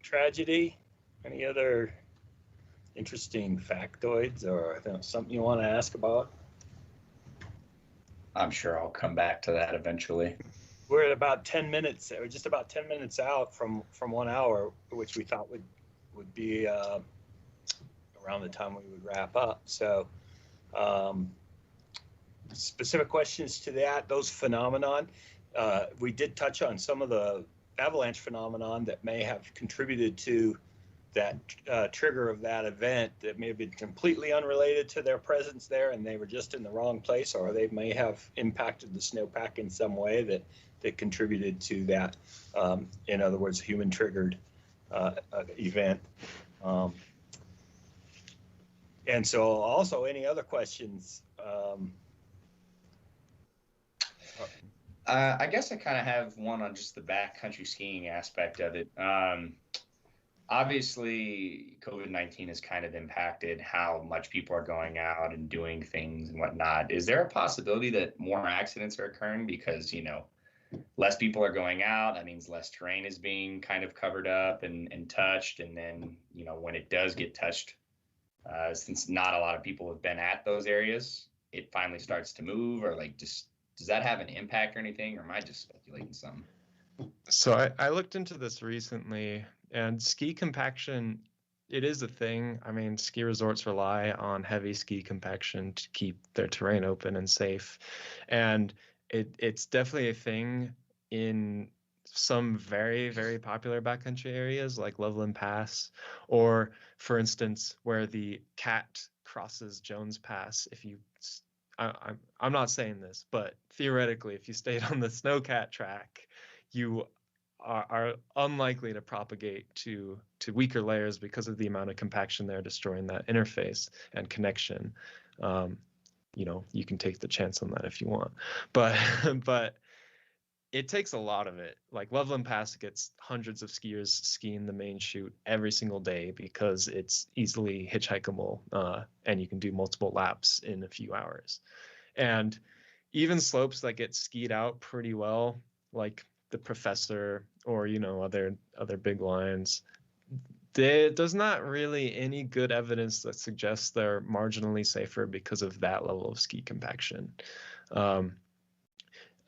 tragedy? Any other interesting factoids or something you want to ask about? I'm sure I'll come back to that eventually. We're at about 10 minutes. We're just about 10 minutes out from 1 hour, which we thought would be around the time we would wrap up. So specific questions to those phenomenon. We did touch on some of the avalanche phenomenon that may have contributed to that trigger of that event that may have been completely unrelated to their presence there, and they were just in the wrong place, or they may have impacted the snowpack in some way that contributed to that. In other words, human triggered event. And so also any other questions? I guess I kind of have one on just the backcountry skiing aspect of it. Obviously, COVID-19 has kind of impacted how much people are going out and doing things and whatnot. Is there a possibility that more accidents are occurring because, less people are going out? That means less terrain is being kind of covered up and touched. And then, when it does get touched, since not a lot of people have been at those areas, it finally starts to move, or does that have an impact or anything, or am I just speculating something? So I looked into this recently, and ski compaction, it is a thing. I mean, ski resorts rely on heavy ski compaction to keep their terrain open and safe. And it's definitely a thing in some very, very popular backcountry areas like Loveland Pass, or for instance, where the Cat crosses Jones Pass. I'm not saying this, but theoretically, if you stayed on the Snowcat track, you are unlikely to propagate to weaker layers because of the amount of compaction there, destroying that interface and connection. You can take the chance on that if you want, but it takes a lot of it. Like Loveland Pass gets hundreds of skiers skiing the main chute every single day because it's easily hitchhikeable, and you can do multiple laps in a few hours. And even slopes that get skied out pretty well, like the Professor or other big lines, there's not really any good evidence that suggests they're marginally safer because of that level of ski compaction.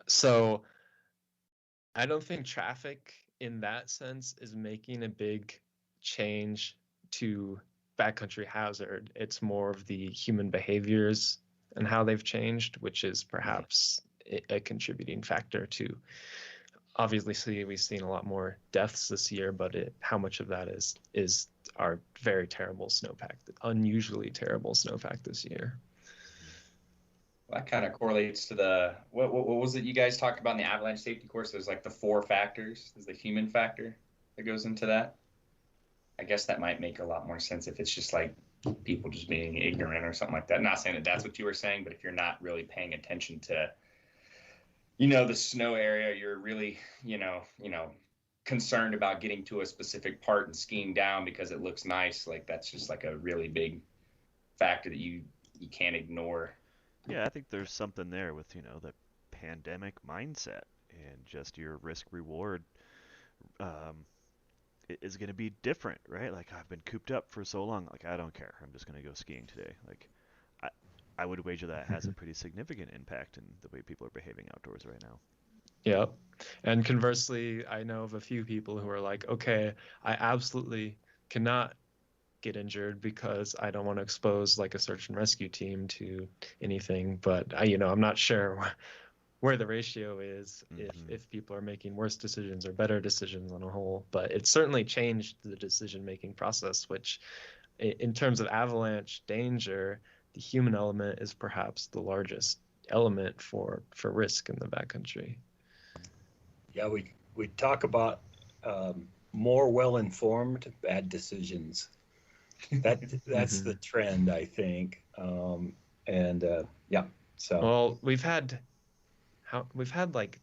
So I don't think traffic in that sense is making a big change to backcountry hazard. It's more of the human behaviors and how they've changed, which is perhaps a contributing factor to. Obviously, we've seen a lot more deaths this year, but how much of that is our very terrible snowpack, unusually terrible snowpack this year? Well, that kind of correlates to what was it you guys talked about in the avalanche safety course? There's like the 4 factors. There's the human factor that goes into that. I guess that might make a lot more sense if it's just like people just being ignorant or something like that. Not saying that that's what you were saying, but if you're not really paying attention to the snow area, you're really, concerned about getting to a specific part and skiing down because it looks nice. Like that's just like a really big factor that you can't ignore. Yeah, I think there's something there with, the pandemic mindset, and just your risk reward is going to be different, right? Like, I've been cooped up for so long, like, I don't care. I'm just going to go skiing today. Like, I would wager that has a pretty significant impact in the way people are behaving outdoors right now. Yeah. And conversely, I know of a few people who are like, okay, I absolutely cannot get injured because I don't want to expose like a search and rescue team to anything. But I'm not sure where the ratio is, if people are making worse decisions or better decisions on a whole. But it's certainly changed the decision-making process, which in terms of avalanche danger, the human element is perhaps the largest element for risk in the backcountry. Yeah, we talk about more well-informed bad decisions. That's the trend, I think. Yeah. So. Well, we've had like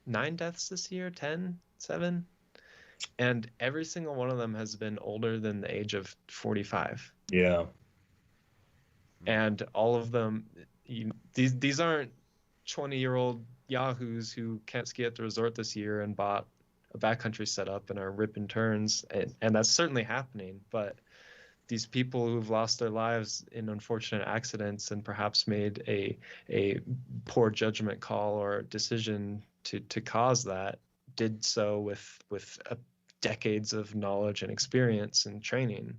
9 deaths this year, 10, 7, and every single one of them has been older than the age of 45. Yeah. And all of them, these aren't 20-year-old yahoos who can't ski at the resort this year and bought a backcountry setup and are ripping turns, and that's certainly happening. But these people who've lost their lives in unfortunate accidents and perhaps made a poor judgment call or decision to cause that, did so with decades of knowledge and experience and training.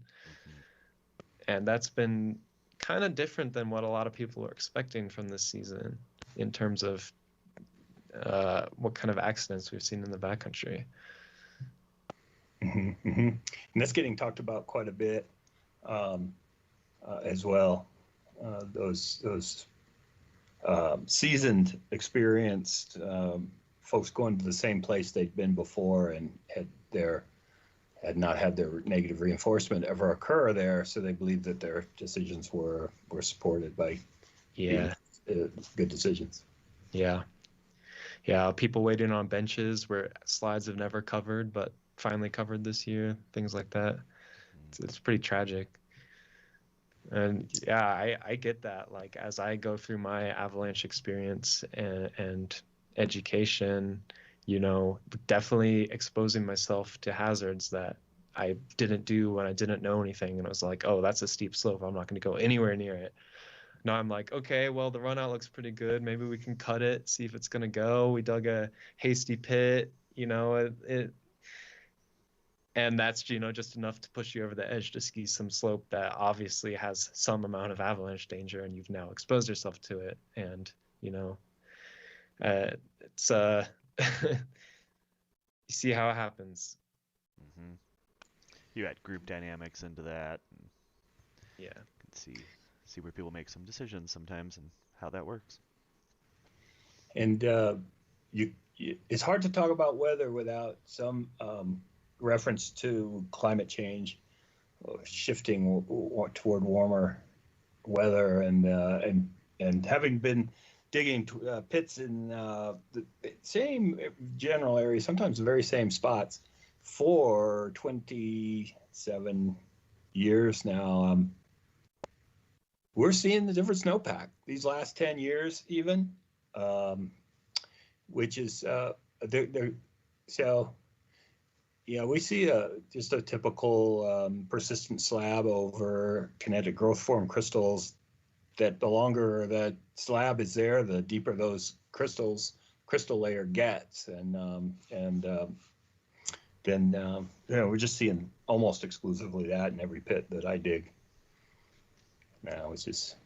And that's been kind of different than what a lot of people are expecting from this season in terms of what kind of accidents we've seen in the backcountry. And that's getting talked about quite a bit as well. Those seasoned, experienced folks going to the same place they'd been before and had not had their negative reinforcement ever occur there, so they believed that their decisions were supported by good decisions. Yeah, people waiting on benches where slides have never covered but finally covered this year, things like that. It's pretty tragic. And yeah, I get that. Like, as I go through my avalanche experience and education, definitely exposing myself to hazards that I didn't do when I didn't know anything. And I was like, oh, that's a steep slope, I'm not going to go anywhere near it. Now I'm like, okay, well, the run out looks pretty good. Maybe we can cut it, see if it's going to go. We dug a hasty pit, and that's, just enough to push you over the edge to ski some slope that obviously has some amount of avalanche danger, and you've now exposed yourself to it. And, it's, you see how it happens. You add group dynamics into that. And yeah. You can see where people make some decisions sometimes and how that works. And it's hard to talk about weather without some reference to climate change, shifting toward warmer weather, and having been digging pits in the same general area, sometimes the very same spots, for 27 years now. We're seeing the different snowpack these last 10 years, even, which is so. Yeah, we see just a typical persistent slab over kinetic growth form crystals. That the longer that slab is there, the deeper those crystal layer gets, and then we're just seeing almost exclusively that in every pit that I dig. Now it's just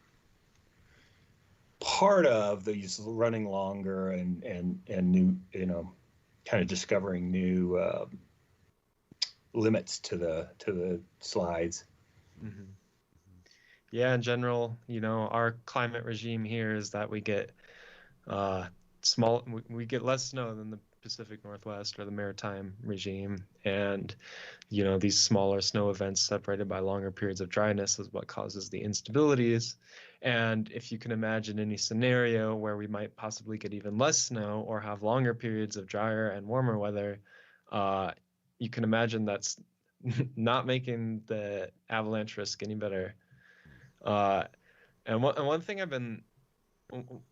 part of these running longer and new, kind of discovering new limits to the slides. Yeah, in general, our climate regime here is that we get we get less snow than the Pacific Northwest or the maritime regime, and these smaller snow events separated by longer periods of dryness is what causes the instabilities. And if you can imagine any scenario where we might possibly get even less snow or have longer periods of drier and warmer weather, you can imagine that's not making the avalanche risk any better. And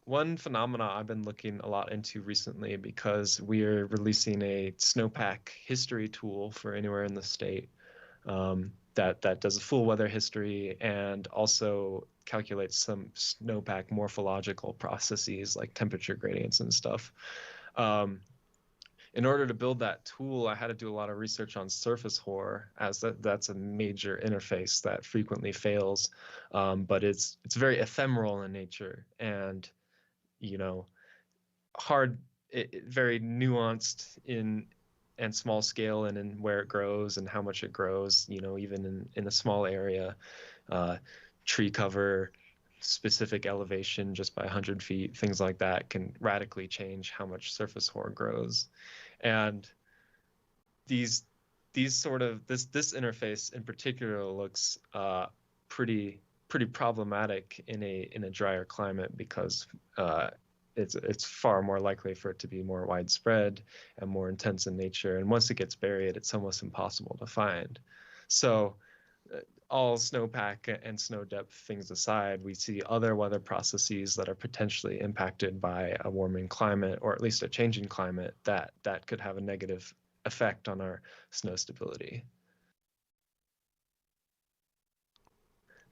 one phenomena I've been looking a lot into recently, because we're releasing a snowpack history tool for anywhere in the state that does a full weather history and also calculates some snowpack morphological processes like temperature gradients and stuff. In order to build that tool, I had to do a lot of research on surface hoar, as that's a major interface that frequently fails, but it's very ephemeral in nature. And hard, very nuanced and small scale, and in where it grows and how much it grows, even in a small area. Tree cover, specific elevation just by 100 feet, things like that can radically change how much surface hoar grows. And this interface in particular looks pretty problematic in a drier climate, because it's far more likely for it to be more widespread and more intense in nature. And once it gets buried, it's almost impossible to find. So all snowpack and snow depth things aside, we see other weather processes that are potentially impacted by a warming climate, or at least a changing climate, that could have a negative effect on our snow stability.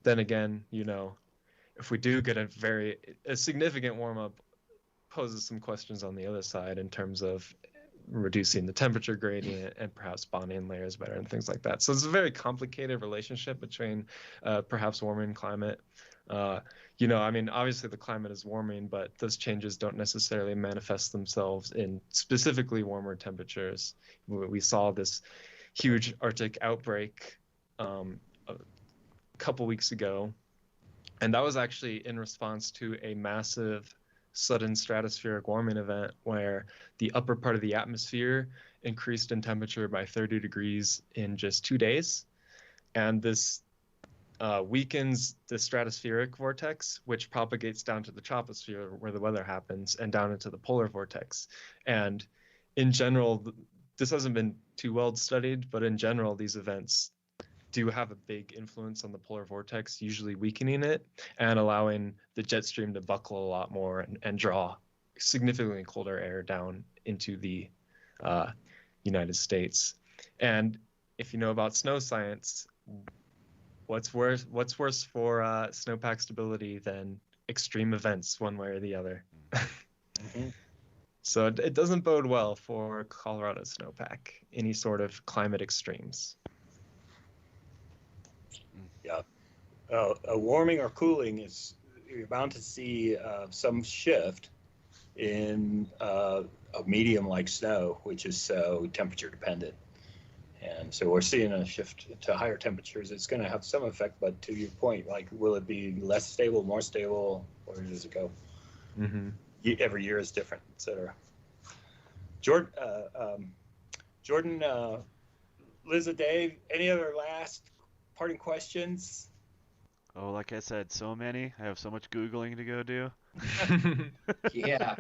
Then again, if we do get a significant warm up, poses some questions on the other side in terms of reducing the temperature gradient and perhaps bonding layers better and things like that. So it's a very complicated relationship between perhaps warming climate. Obviously the climate is warming, but those changes don't necessarily manifest themselves in specifically warmer temperatures. We saw this huge Arctic outbreak a couple weeks ago, and that was actually in response to a massive sudden stratospheric warming event where the upper part of the atmosphere increased in temperature by 30 degrees in just 2 days. And this weakens the stratospheric vortex, which propagates down to the troposphere where the weather happens, and down into the polar vortex. And in general, this hasn't been too well studied, but in general, these events do have a big influence on the polar vortex, usually weakening it and allowing the jet stream to buckle a lot more and draw significantly colder air down into the United States. And if you know about snow science, what's worse for snowpack stability than extreme events one way or the other? Mm-hmm. So it doesn't bode well for Colorado snowpack, any sort of climate extremes. Yeah, a warming or cooling is, you're bound to see some shift in a medium like snow, which is so temperature dependent. And so we're seeing a shift to higher temperatures. It's going to have some effect, but to your point, like, will it be less stable, more stable? Where does it go? Mm-hmm. Every year is different, et cetera. Jordan, Liz, Dave, any other last parting questions? Oh, like I said, so many. I have so much Googling to go do. Yeah.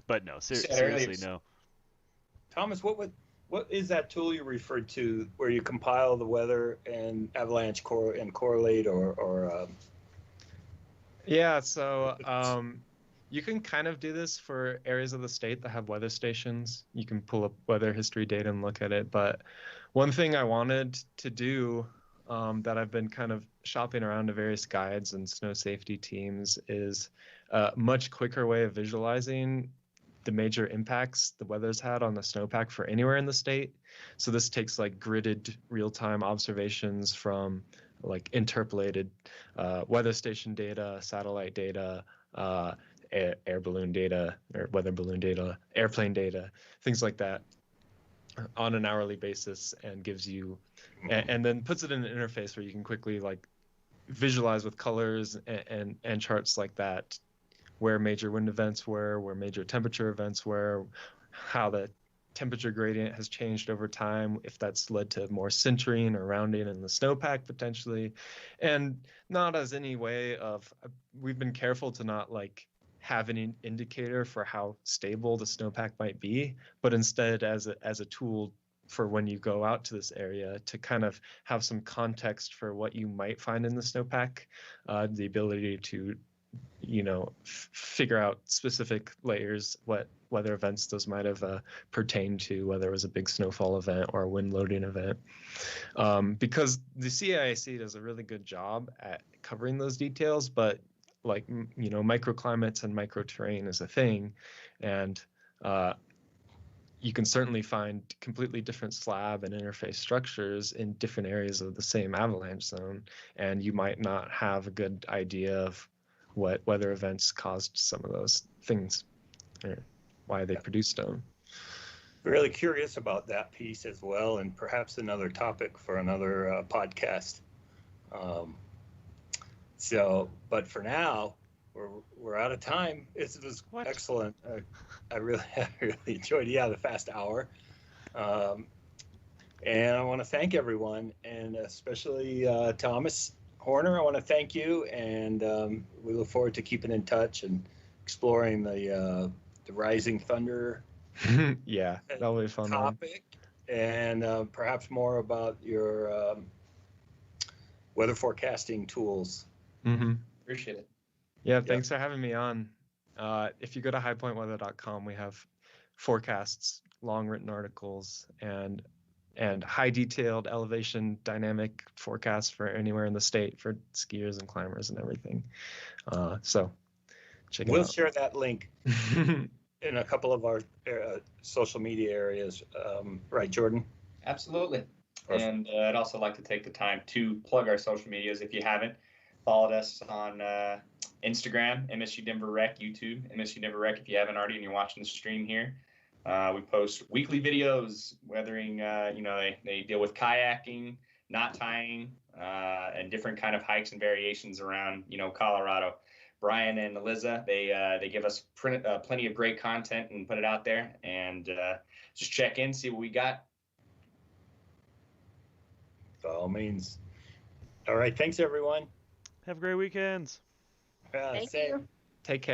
But no, seriously, no. Thomas, what is that tool you referred to where you compile the weather and avalanche and correlate or Yeah, so you can kind of do this for areas of the state that have weather stations. You can pull up weather history data and look at it. But one thing I wanted to do that I've been kind of shopping around to various guides and snow safety teams is a much quicker way of visualizing the major impacts the weather's had on the snowpack for anywhere in the state. So this takes like gridded real-time observations from like interpolated weather station data, satellite data, air balloon data, or weather balloon data, airplane data, things like that, on an hourly basis, and gives you, and then puts it in an interface where you can quickly like visualize with colors and charts like that where major wind events were, where major temperature events were, how the temperature gradient has changed over time, if that's led to more sintering or rounding in the snowpack potentially. And not as any way of, we've been careful to not like have an indicator for how stable the snowpack might be, but instead as a tool for when you go out to this area to kind of have some context for what you might find in the snowpack, the ability to figure out specific layers, what weather events those might have pertained to, whether it was a big snowfall event or a wind loading event. Because the CIIC does a really good job at covering those details, but like, microclimates and microterrain is a thing. And you can certainly find completely different slab and interface structures in different areas of the same avalanche zone. And you might not have a good idea of what weather events caused some of those things. or why they produced them. Really curious about that piece as well, and perhaps another topic for another podcast. But for now, we're out of time. It was excellent. I really enjoyed the fast hour. And I want to thank everyone, and especially Thomas Horner. I want to thank you, and we look forward to keeping in touch and exploring the Rising Thunder Yeah, that'll be a fun topic, and perhaps more about your weather forecasting tools. Mm-hmm. Appreciate it. Yeah, thanks for having me on. If you go to highpointweather.com, we have forecasts, long written articles, and high detailed elevation dynamic forecasts for anywhere in the state for skiers and climbers and everything. So check it out. We'll share that link in a couple of our social media areas. Right, Jordan? Absolutely. And I'd also like to take the time to plug our social medias. If you haven't followed us on Instagram, MSU Denver Rec, YouTube, MSU Denver Rec, if you haven't already and you're watching the stream here. We post weekly videos, weathering, they deal with kayaking, knot tying, and different kind of hikes and variations around, Colorado. Brian and Eliza, they give us plenty of great content and put it out there, and just check in, see what we got. By all means. All right. Thanks, everyone. Have great weekends. Thank you. Take care.